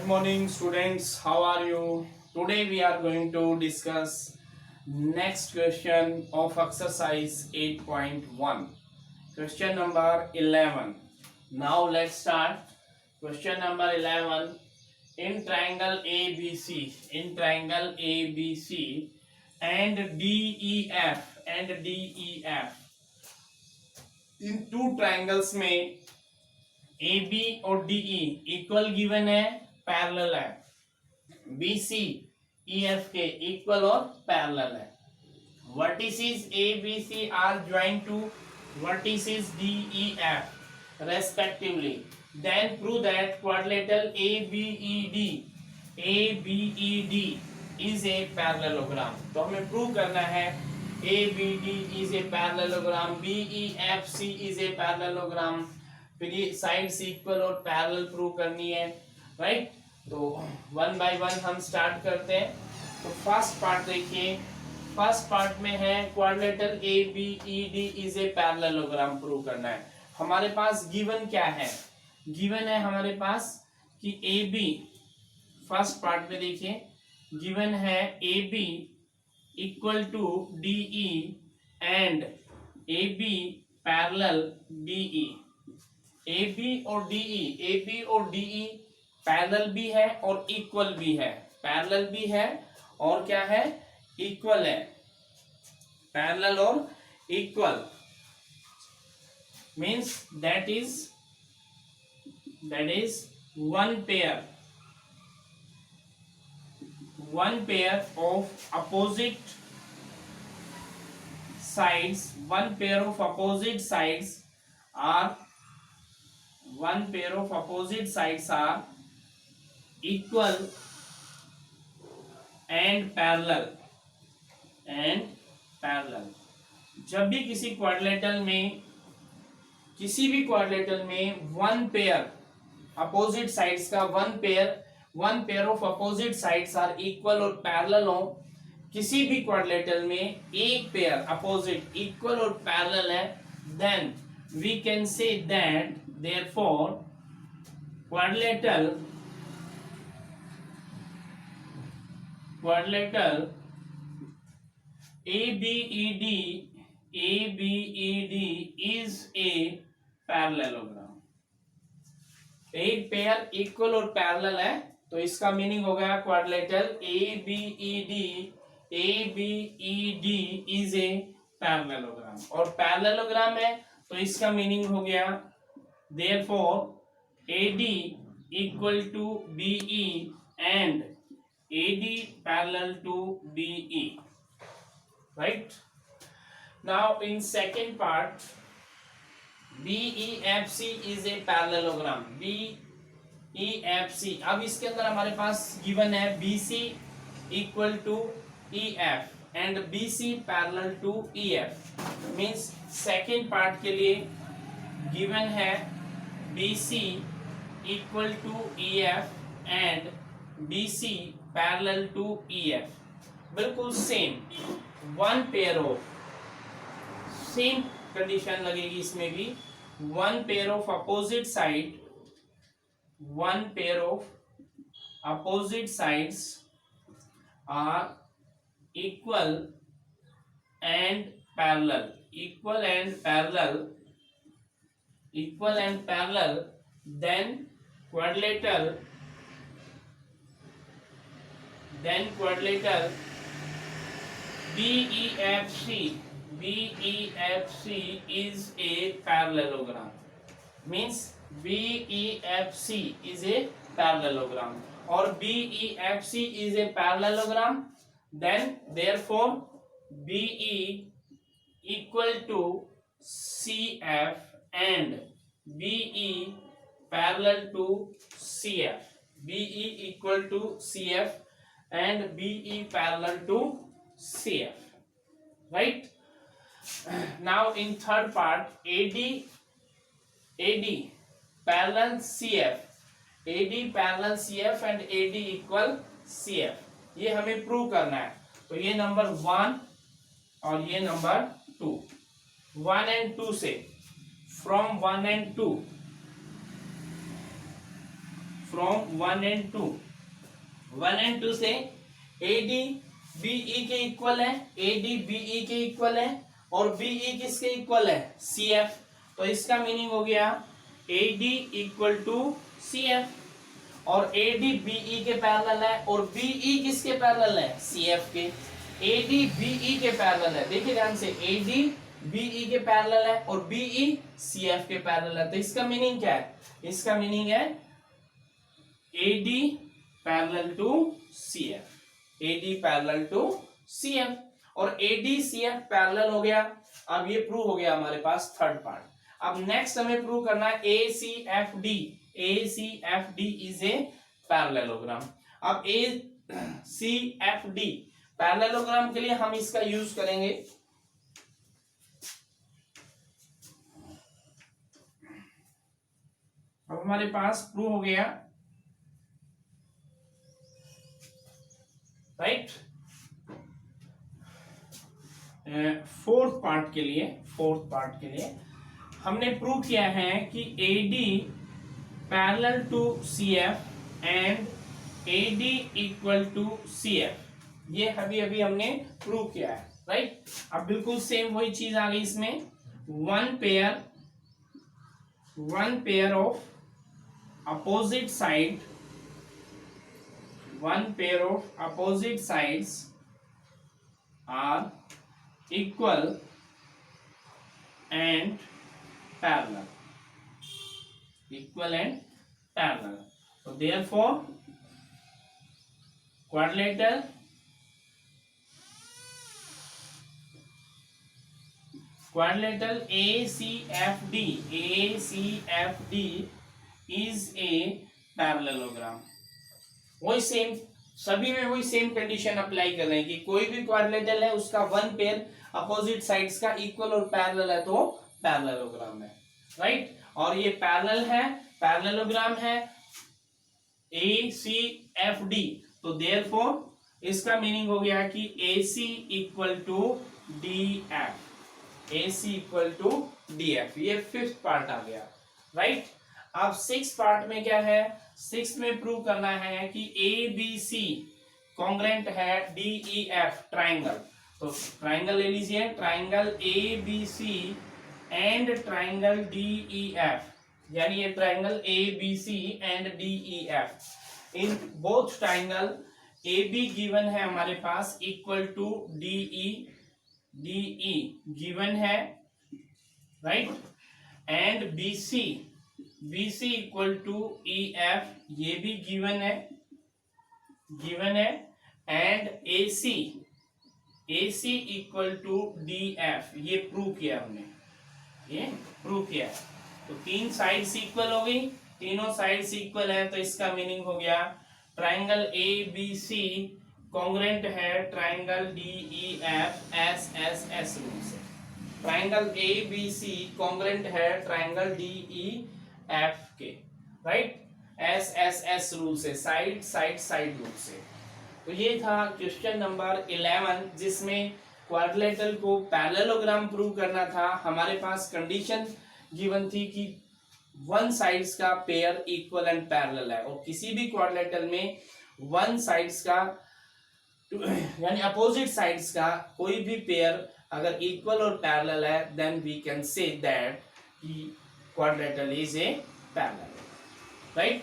Good morning students, how are you? Today we are going to discuss next question of exercise 8.1. Question number 11. Now let's start. Question number 11. In triangle ABC and DEF इन two triangles में A B और D E equal given है, parallel है। B C E F के equal और parallel है। Vertices A B C are join to vertices D E F respectively, then prove that quadrilateral A B E D is a parallelogram. तो हमें prove करना है ABD is a parallelogram, BEFC is a parallelogram, फिर ये sides equal और parallel prove करनी है, right. तो वन बाय वन हम स्टार्ट करते हैं। तो फर्स्ट पार्ट देखिए, फर्स्ट पार्ट में है quadrilateral ABED is a parallelogram prove करना है। हमारे पास गिवन क्या है? गिवन है हमारे पास कि AB, फर्स्ट पार्ट में देखिए गिवन है AB equal to DE and AB parallel DE। AB और DE पैरेलल भी है और इक्वल भी है। पैरेलल भी है और क्या है? इक्वल है। पैरेलल और equal means that is one pair of opposite sides are equal and parallel जब भी किसी भी क्वाड्रिलेटरल में वन पेयर अपोजिट साइड्स का one pair of opposite sides are equal और पैरेलल हो, किसी भी क्वाड्रिलेटरल में एक पेयर अपोजिट इक्वल और पैरेलल है, then we can say that therefore quadrilateral ABED is a parallelogram। एक पेयर इक्वल और पैरेलल है, तो इसका मीनिंग हो गया quadrilateral ABED is a parallelogram. और पैरेललोग्राम है तो इसका मीनिंग हो गया therefore AD equal to BE and AD parallel to BE, right. Now in second part BEFC is a parallelogram. BEFC, अब इसके अंदर हमारे पास गिवन है BC equal to EF and BC parallel to EF। Means second part के लिए given है BC equal to EF and BC parallel to EF। बिल्कुल same one pair of, same condition लगेगी इसमें भी। One pair of opposite sides are equal and parallel, then quadrilateral BEFC is a parallelogram, means BEFC is a parallelogram or BEFC is a parallelogram, then therefore BE equal to CF and BE parallel to CF, BE equal to CF and BE parallel to CF, right। Now in third part AD parallel CF and AD equal CF, ये हमें prove करना है। तो ये number 1 और ये number 2, 1 and 2 से, from 1 and 2 from 1 and 2, 1 and 2 से AD BE के इक्वल है, AD BE के इक्वल है, और BE किसके इक्वल है, CF। तो इसका मीनिंग हो गया AD इक्वल टू CF, और AD BE के पैरेलल है, और BE किसके पैरेलल है, CF के। AD BE के पैरेलल है, देखिए ध्यान से, AD BE के पैरेलल है और BE CF के पैरेलल है। तो इसका मीनिंग क्या है, इसका मीनिंग है AD parallel to CF, AD parallel to CF, और AD CF पैरेलल हो गया। अब ये प्रूव हो गया हमारे पास थर्ड पार्ट। अब नेक्स्ट हमें प्रूव करना है ACFD, ACFD is a parallelogram. अब ACFD पैरेललोग्राम के लिए हम इसका यूज करेंगे, अब हमारे पास प्रूव हो गया, राइट। फोर्थ पार्ट के लिए हमने प्रूव किया है कि AD parallel to CF and AD equal to CF, ये अभी अभी हमने प्रूव किया है, राइट। अब बिल्कुल सेम वही चीज आ गई इसमें, one pair of opposite sides are equal and parallel, so therefore quadrilateral ACFD is a parallelogram। वही सेम, सभी में वही सेम कंडीशन अप्लाई कर रहे हैं कि कोई भी क्वाड्रिलेटरल है उसका वन पेयर अपोजिट साइड्स का इक्वल और पैरेलल है तो पैरेललोग्राम है, राइट। और ये पैरेललोग्राम है ACFD, तो देयरफॉर इसका मीनिंग हो गया कि AC equal to DF, AC equal to DF। ये फिफ्थ पार्ट आ गया, राइट। अब सिक्स पार्ट में क्या है, सिक्स में प्रूव करना है कि ABC कॉन्ग्रेंट है DEF ट्राइंगल। तो ट्राइंगल ले लीजिए, triangle ABC and triangle DEF, यानी ये triangle ABC and DEF, in both triangle AB given है हमारे पास इक्वल टू DE गिवन है, right, and BC equal to EF, ये भी गिवन है, and AC equal to DF, ये प्रूव किया हमने, है। तो तीन साइड्स इक्वल हो गई, तीनों साइड्स इक्वल है, तो इसका मीनिंग हो गया ट्राइंगल ABC कॉन्ग्रेंट है ट्राइंगल DEF SSS रूल से। ट्राइंगल ABC कॉन्ग्रेंट है ट्राइंगल DEF के, राइट, SSS रूल से, साइड रूल से। तो ये था क्वेश्चन नंबर 11, जिसमें क्वाड्रिलेटरल को पैरेललोग्राम प्रूव करना था। हमारे पास कंडीशन गिवन थी कि वन साइड्स का पेयर इक्वल एंड पैरेलल है, और किसी भी क्वाड्रिलेटरल में वन साइड्स का यानी अपोजिट साइड्स का कोई भी पेयर अगर इक्वल और पैरेलल है, then we can say that quadrilateral is a parallel, right.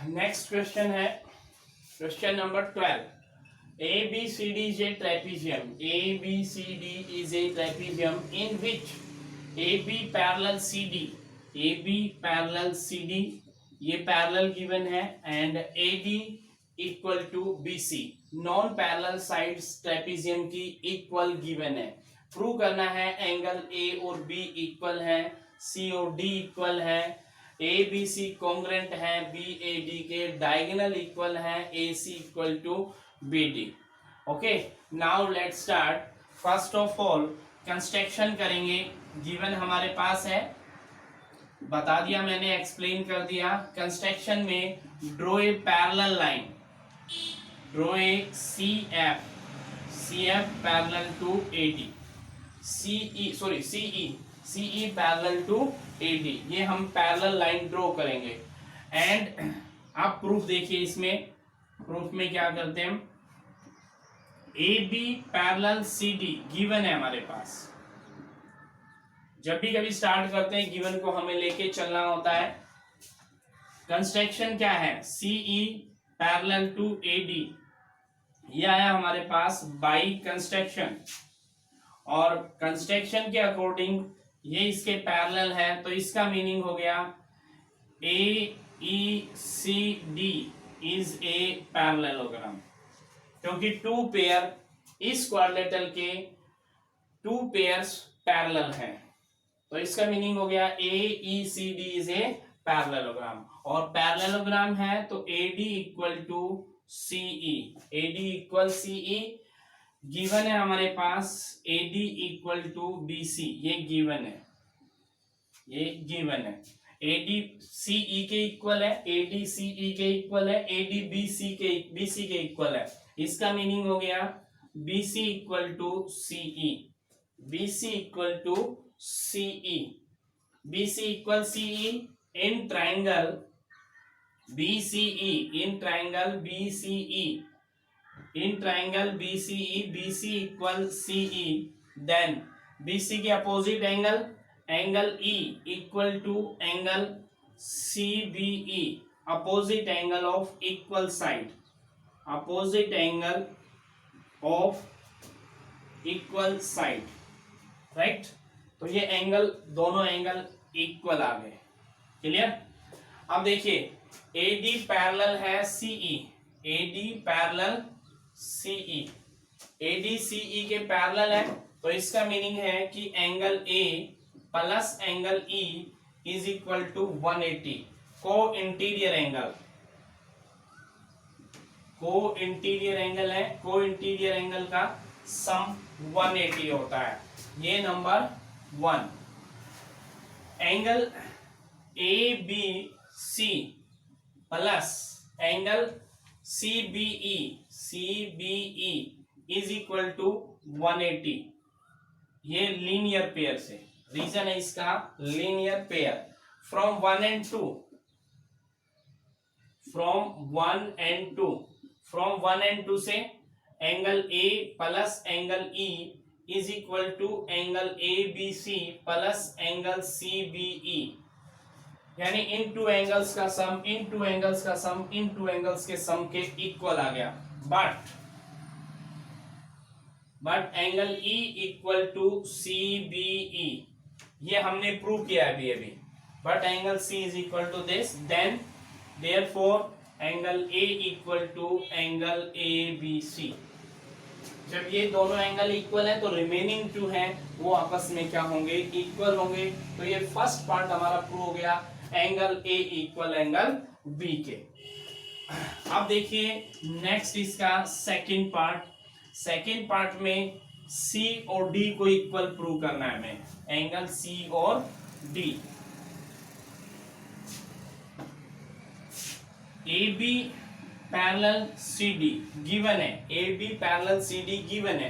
Next question है question number 12। ABCD is a trapezium, ABCD is a trapezium in which AB parallel CD, ये parallel given है, and AD equal to BC, non parallel sides trapezium की equal given है। Prove करना है angle A और B equal है, C और D equal है, ABC कॉन्ग्रेंट है BAD के, डायगोनल इक्वल है, AC equal to BD। Okay, now let's start. First of all construction करेंगे, गिवन हमारे पास है, बता दिया मैंने, एक्सप्लेन कर दिया। कंस्ट्रक्शन में draw a parallel line, draw a CF parallel to AD, CE CE parallel to AD, ये हम पैरेलल लाइन ड्रॉ करेंगे। एंड आप प्रूफ देखिए, इसमें प्रूफ में क्या करते हैं हम, AB पैरेलल CD गिवन है हमारे पास। जब भी कभी स्टार्ट करते हैं गिवन को हमें लेके चलना होता है। कंस्ट्रक्शन क्या है, CE पैरेलल टू AD, ये आया हमारे पास बाई कंस्ट्रक्शन, और कंस्ट्रक्शन के अकॉर्डिंग ये इसके पैरेलल है, तो इसका मीनिंग हो गया AECD इज ए पैरेललोग्राम, क्योंकि टू पेयर इस क्वाड्रिलेटरल के टू पेयर्स पैरेलल हैं, तो इसका मीनिंग हो गया AECD इज ए पैरेललोग्राम। और पैरेललोग्राम है तो AD equal to CE, AD equal CE given है हमारे पास, AD इक्वल टू BC, ये गिवन है, ये गिवन है। AD CE के इक्वल है, AD CE के इक्वल है, AD BC के इक्वल है। इसका मीनिंग हो गया BC equal to CE, BC equal to CE, BC equal CE in triangle BCE, in triangle BCE, in triangle BCE, BC equal CE, then BC के opposite angle, angle E equal to angle CBE, opposite angle of equal side, opposite angle of equal side, right. तो ये angle, दोनों angle equal आ गए, clear. अब देखिए AD parallel है CE, AD parallel CE, AD CE के parallel है, तो इसका मीनिंग है कि angle A plus angle E is equal to 180, co interior angle, co interior angle है, को इंटीरियर एंगल का सम 180 होता है, ये number 1। Angle ABC plus angle CBE, CBE is equal to 180, ये लीनियर पेयर से, reason है इसका linear pair, from 1 and 2, from 1 and 2, from 1 and 2 से angle A plus angle E is equal to angle ABC plus angle CBE, यानी इन two angles का सम, इन two angles का सम, इन two angles के सम के इक्वल आ गया। But angle E equal to CBE, ये हमने प्रूव किया है अभी, but angle C is equal to this, then therefore angle A equal to angle ABC। जब ये दोनों एंगल इक्वल है तो रिमेनिंग टू हैं वो आपस में क्या होंगे, इक्वल होंगे। तो ये फर्स्ट पार्ट हमारा प्रूव हो गया, angle A equal angle B के। अब देखिए नेक्स्ट इसका सेकंड पार्ट, सेकंड पार्ट में C और D को इक्वल प्रूव करना है हमें, एंगल C और D। AB parallel CD given है, AB पैरेलल CD गिवन है,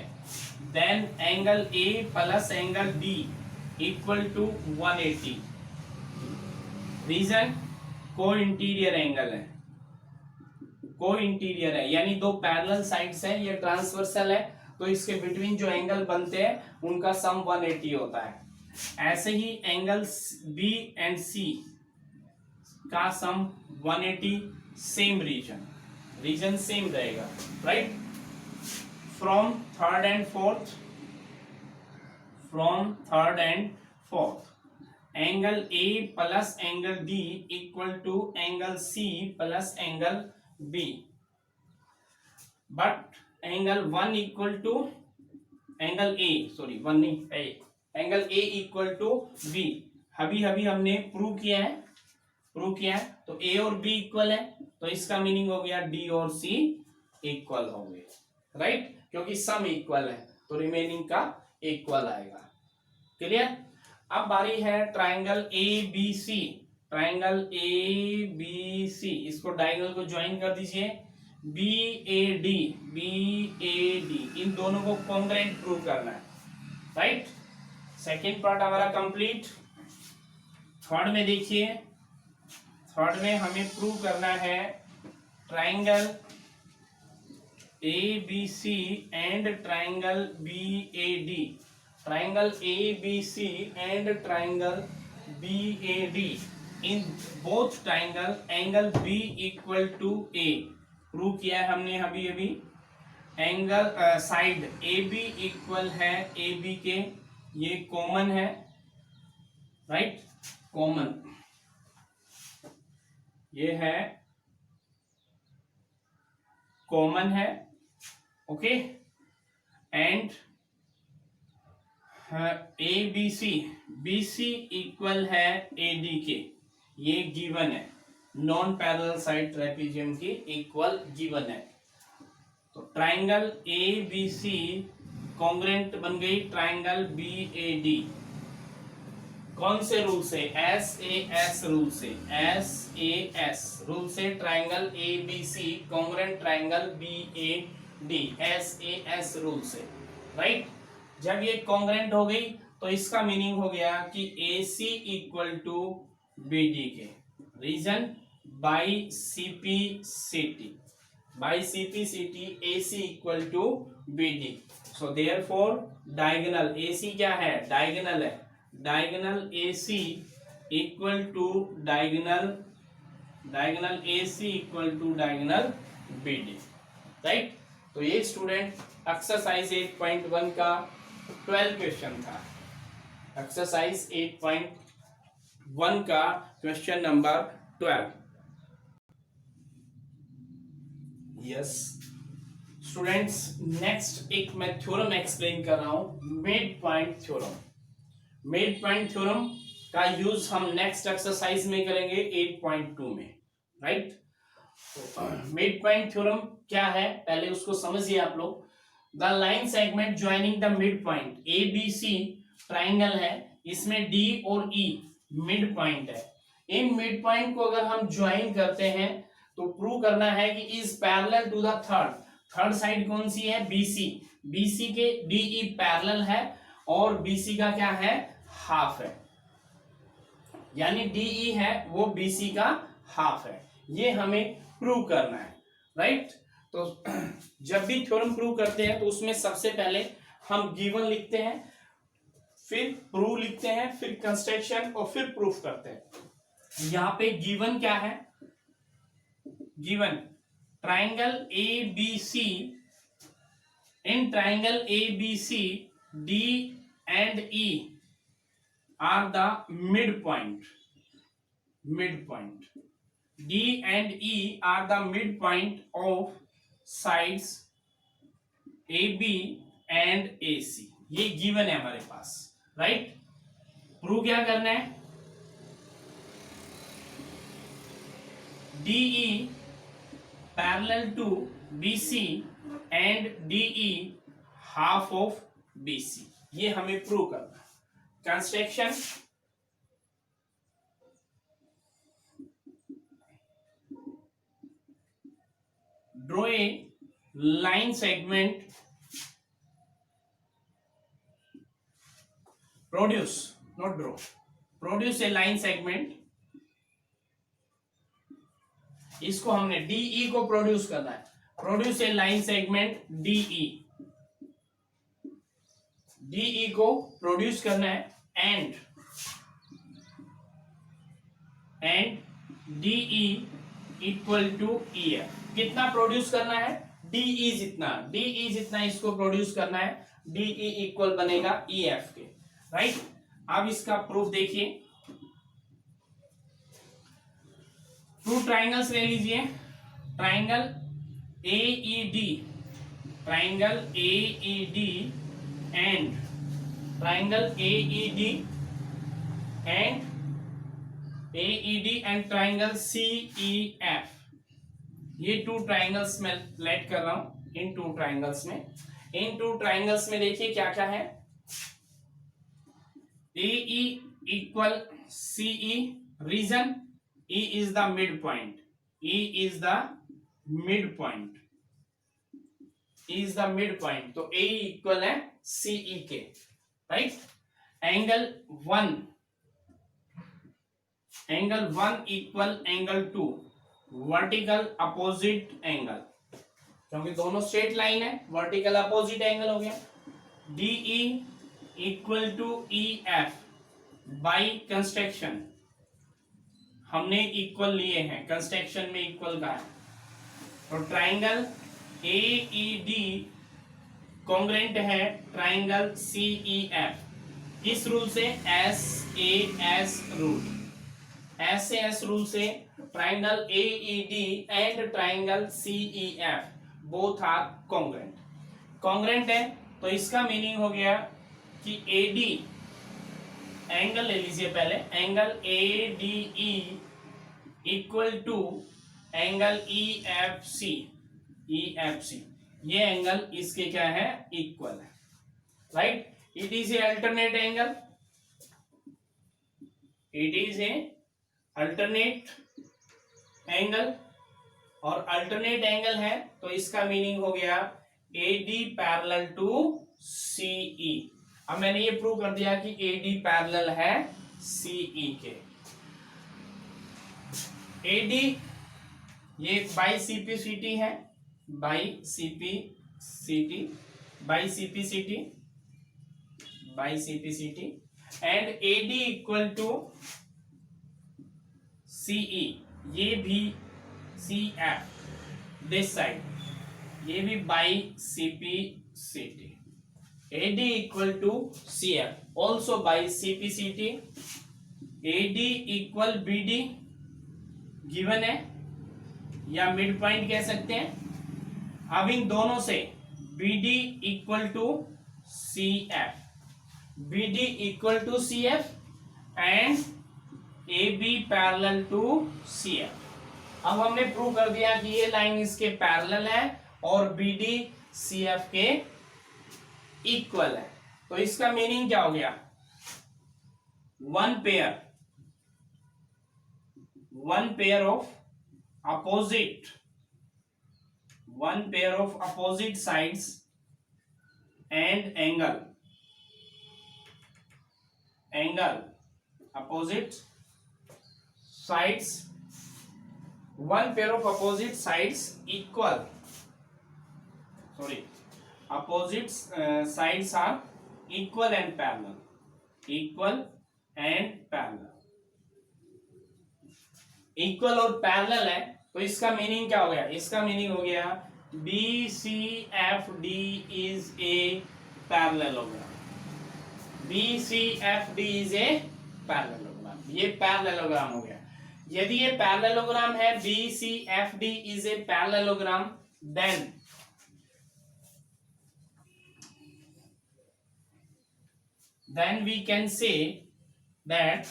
then angle A plus angle D equal to 180, reason co interior angle है, को इंटीरियर है, यानी दो पैरेलल साइड्स हैं, ये ट्रांसवर्सल है, तो इसके बिटवीन जो एंगल बनते हैं उनका सम 180 होता है। ऐसे ही एंगल B एंड C का sum 180, same reason, reason same रहेगा, right. From third and fourth, from third and fourth angle A plus angle D equal to angle C plus angle B, but angle 1 equal to angle A, sorry 1 नहीं, angle A equal to B अभी हमने प्रूव किया है, तो A और B equal है, तो इसका मीनिंग हो गया D और C इक्वल होंगे, राइट, क्योंकि सम इक्वल है तो रिमेनिंग का इक्वल आएगा, क्लियर। अब बारी है ट्राइंगल ABC, ट्राइंगल ABC, इसको डायगोनल को ज्वाइन कर दीजिए, BAD, इन दोनों को कॉन्ग्रुएंट प्रूव करना है, राइट। सेकेंड पार्ट हमारा कंप्लीट। थर्ड में देखिए, थर्ड में हमें प्रूव करना है triangle A B C and triangle B A D, triangle A B C and triangle B A D, in both triangle angle B equal to A. Prove किया है हमने अभी अभी। Angle side A B equal है A B के, ये common है, right, common ये है, कॉमन है, okay. And A B C, B C equal है ए डी के, ये गिवन है, नॉन पैरेलल साइड ट्रेपेजियम की इक्वल गिवन है। तो triangle A B C congruent बन गई ट्राइंगल बी ए डी। कौन से रूल से? एस ए एस रूल से, एस ए एस रूल से triangle A B C congruent triangle B A D, S A S rule से, right. जब ये कॉन्ग्रेंट हो गई तो इसका मीनिंग हो गया कि A C equal to B D के। Reason by CPCT, by CPCT A C equal to B D. So therefore diagonal A C क्या है? डायगोनल है, diagonal A C equal to diagonal, diagonal A C equal to diagonal B D, right. तो ये student exercise 8.1 का 12 question था। Exercise 8.1 का question number 12। Yes students, next एक मैं थ्योरम एक्सप्लेन कर रहा हूं, mid point theorem. Mid point theorem का यूज हम नेक्स्ट एक्सरसाइज में करेंगे 8.2 में, राइट। मिड पॉइंट थ्योरम क्या है पहले उसको समझिए आप लोग। The line segment joining the mid point, A B C triangle है, इसमें डी और ई मिड पॉइंट है। इन मिड पॉइंट को अगर हम ज्वाइन करते हैं तो प्रूव करना है कि is parallel to the third, third side कौन सी है? बीसी, बीसी के डीई पैरेलल है और बीसी का क्या है? हाफ है, यानी डीई है वो बीसी का हाफ है। ये हमें प्रूव करना है, राइट। तो जब भी थ्योरम प्रूव करते हैं तो उसमें सबसे पहले हम गिवन लिखते हैं, फिर प्रूव लिखते हैं, फिर कंस्ट्रक्शन और फिर प्रूफ करते हैं। यहां पे गिवन क्या है? Given triangle A B C, in triangle A B C D and E are the mid point, mid point D and E are the midpoint of sides AB and AC। ये given है हमारे पास, right. Prove क्या करना है? DE parallel to BC and DE half of BC, ये हमें prove करना है। Construction, draw a line segment, produce, not draw, produce a line segment। इसको हमने DE को प्रोड्यूस करना है, produce a line segment DE, DE को प्रोड्यूस करना है and DE equal to EF। कितना प्रोड्यूस करना है? DE जितना, DE जितना इसको प्रोड्यूस करना है, DE इक्वल बनेगा EF के, राइट। अब इसका प्रूफ देखिए। टू ट्राइंगल्स ले लीजिए, triangle AED, triangle AED and triangle AED and triangle CEF। ये टू ट्राइंगल्स में लेट कर रहा हूं। इन टू ट्राइंगल्स में देखिए क्या क्या है। AE equal CE, reason E is the mid point, E is the mid point, E is the mid point, तो AE इक्वल है CE के, right. Angle 1 equal angle 2, vertical opposite angle, क्योंकि दोनों स्ट्रेट लाइन है, vertical opposite angle हो गया। DE equal to EF by construction, हमने equal लिए हैं, कंस्ट्रक्शन में इक्वल का है। और ट्राइंगल AED कॉन्ग्रेंट है ट्राइंगल CEF, किस रूल से? SAS रूल, SAS रूल से triangle AED and triangle CEF both are congruent है। तो इसका मीनिंग हो गया कि AD एंगल ले लीजिए पहले, angle ADE equal to angle EFC, ये एंगल इसके क्या है? इक्वल है, right. It is a alternate angle, और अल्टरनेट एंगल है तो इसका मीनिंग हो गया AD पैरेलल टू CE। अब मैंने ये प्रूव कर दिया कि AD पैरेलल है CE के। AD ये बाई CPCT है, by CPCT and AD equal to CE, ये भी CF दिस साइड, ये भी by CPCT। AD equal to CF also by CPCT। AD equal BD given है, या मिड पॉइंट कह सकते हैं। अब इन दोनों से BD equal to CF and AB parallel to CF। अब हमने प्रूव कर दिया कि ये लाइन इसके पैरेलल है और BD CF के इक्वल है। तो इसका मीनिंग क्या हो गया? One pair of opposite sides and opposite sides equal, opposite sides are equal and parallel, equal और पैरेलल है। तो इसका मीनिंग क्या हो गया? इसका मीनिंग हो गया BCFD इज ए पैरेललोग्राम, ये पैरेललोग्राम हो गया। यदि ये पैरेललोग्राम है, BCFD is a parallelogram, then we can say that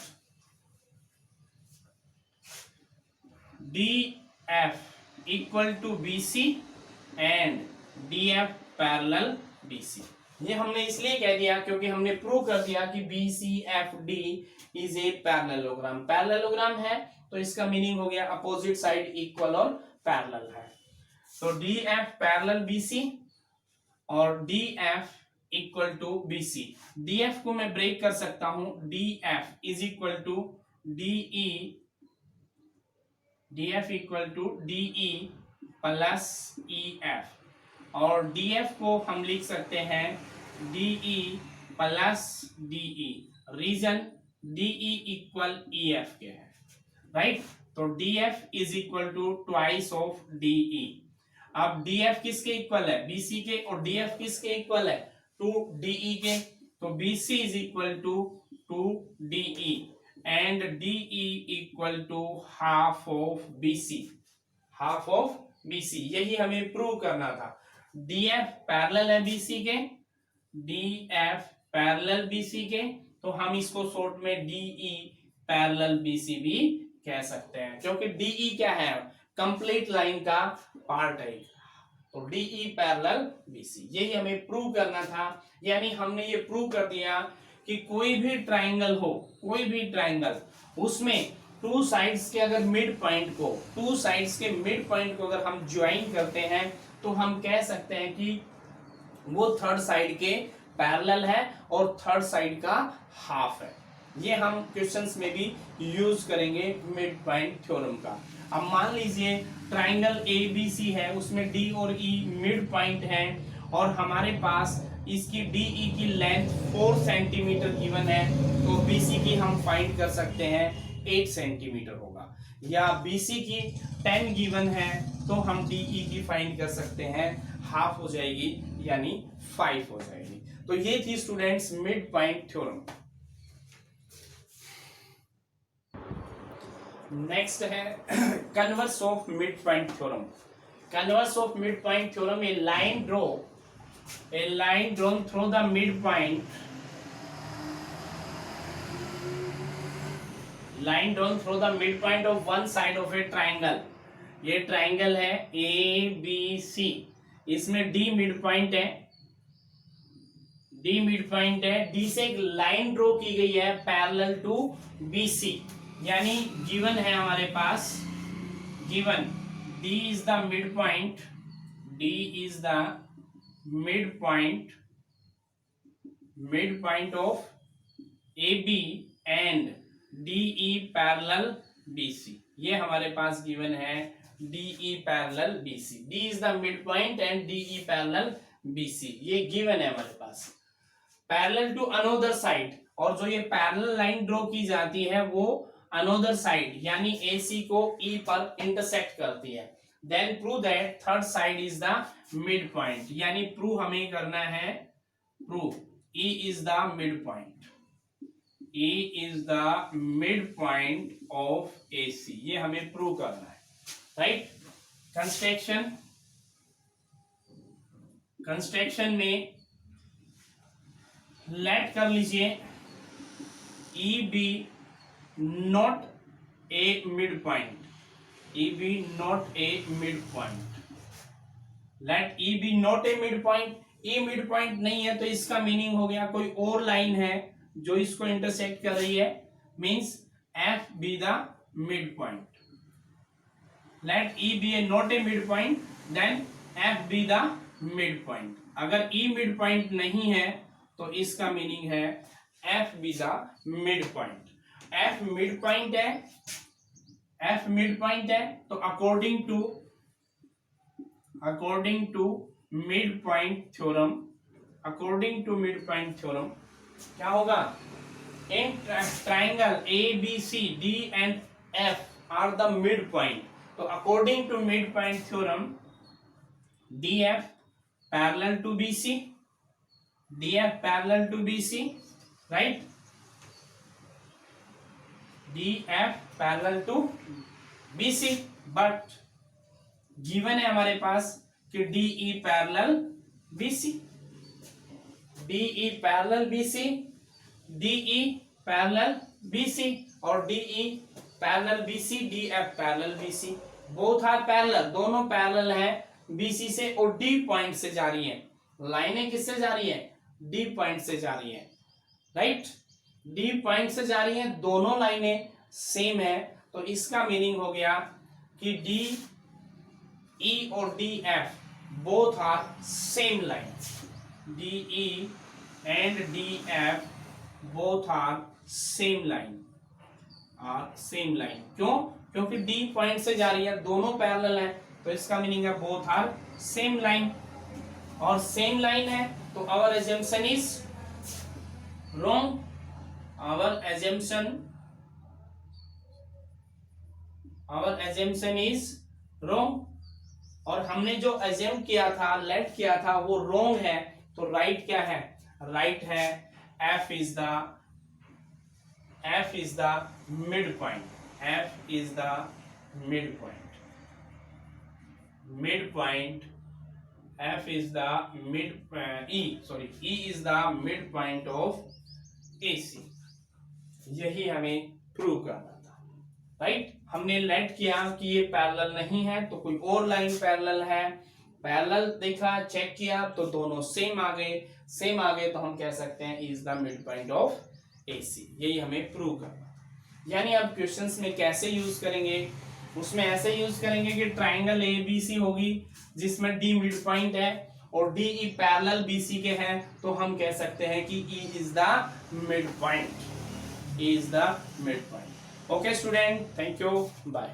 DF equal to BC and DF parallel BC। ये हमने इसलिए कह दिया क्योंकि हमने प्रूव कर दिया कि BCFD इज ए पैरेललोग्राम है, तो इसका मीनिंग हो गया अपोजिट साइड इक्वल और पैरेलल है। तो DF पैरेलल BC और DF equal to BC। DF को मैं ब्रेक कर सकता हूं, DF is equal to DE plus EF, और DF को हम लिख सकते हैं DE plus DE, reason DE equal EF के है, राइट। तो DF is equal to twice of DE। अब DF किसके इक्वल है? BC के, और DF किसके इक्वल है? टू DE के। तो BC is equal to DE and DE equal to half of BC। यही हमें प्रूव करना था। DF पैरेलल है BC के, तो हम इसको शॉर्ट में DE पैरेलल BC भी कह सकते हैं, क्योंकि DE क्या है? कंप्लीट लाइन का पार्ट है। तो DE पैरेलल BC, यही हमें प्रूव करना था। यानी हमने ये प्रूव कर दिया कि कोई भी ट्राइंगल उसमें टू साइड्स के मिड पॉइंट को अगर हम ज्वाइन करते हैं तो हम कह सकते हैं कि वो थर्ड साइड के पैरेलल है और थर्ड साइड का हाफ है। ये हम क्वेश्चंस में भी यूज करेंगे मिड पॉइंट थ्योरम का। अब मान लीजिए ट्राइंगल ABC है, उसमें D और E मिड पॉइंट है और हमारे पास इसकी DE की लेंथ 4 सेंटीमीटर गिवन है, तो BC की हम फाइंड कर सकते हैं 8 सेंटीमीटर होगा, या BC की 10 गिवन है तो हम DE की फाइंड कर सकते हैं हाफ हो जाएगी यानी 5 हो जाएगी। तो ये थी students mid point theorem. Next है converse of mid point theorem. Converse of mid point theorem, a line drawn through the mid point, line drawn through the mid point of one side of a triangle. ये triangle है ABC, इसमें D mid point है, D mid point है, D से एक line draw की गई है पैरेलल टू BC, यानी गिवन है हमारे पास, given D is the mid point, D is the mid point of AB and DE parallel BC। ये हमारे पास गिवन है DE parallel BC, D is the mid point and DE parallel BC, ये given है हमारे पास। Parallel to another side, और जो ये पैरेलल लाइन ड्रॉ की जाती है वो अनोदर साइड यानी AC को E पर इंटरसेक्ट करती है। Then prove that third side is the mid point, यानी प्रूव हमें करना है, prove E is the mid point, E is the mid point of AC, ये हमें प्रूव करना है, राइट। कंस्ट्रक्शन में लेट कर लीजिए EB not a mid point, EB not a mid point, let EB not a mid point, E mid point नहीं है तो इसका मीनिंग हो गया कोई और लाइन है जो इसको इंटरसेक्ट कर रही है, means F be the mid point. Let E be a not a mid point, then F be the mid point. अगर E मिड पॉइंट नहीं है तो इसका मीनिंग है F be the mid point. F mid point है, F mid point है तो according to mid point theorem, according to mid point theorem क्या होगा, in triangle ABC D and F are the mid point, तो according to mid point theorem DF parallel to BC, DF parallel to BC, right, DF parallel to BC, but given है हमारे पास कि DE parallel BC, DE parallel BC, DE parallel BC और DE parallel BC, DF parallel BC, both are parallel, दोनों parallel हैं BC से और D point से जा रही हैं। लाइनें किससे जा रही हैं, D पॉइंट से जा रही हैं, राइट, D पॉइंट से जा रही हैं, दोनों लाइनें सेम है, तो इसका मीनिंग हो गया कि DE और DF both are same line, DE and DF both are same line, क्यों, क्योंकि D पॉइंट से जा रही है, दोनों पैरेलल हैं, तो इसका मीनिंग है बोथ आर सेम लाइन, और सेम लाइन है तो our assumption is wrong, our assumption is wrong, और हमने जो assume किया था, लेट किया था, वो रॉन्ग है, तो राइट क्या है, राइट है F is the mid point, F is the mid point, F is the E is the midpoint of AC। यही हमें प्रूव करना था, राइट। हमने लेट किया कि ये पैरेलल नहीं है तो कोई और लाइन पैरेलल है, पैरेलल देखा, चेक किया तो दोनों सेम आ गए, तो हम कह सकते हैं E is the midpoint of AC। यही हमें प्रूव करना था। यानी अब क्वेश्चंस में कैसे यूज करेंगे, उसमें ऐसे यूज करेंगे कि ट्राइंगल ABC होगी जिसमें D मिड पॉइंट है और DE पैरेलल BC के हैं तो हम कह सकते हैं कि E is the mid point, E is the mid point. Okay student, thank you, bye.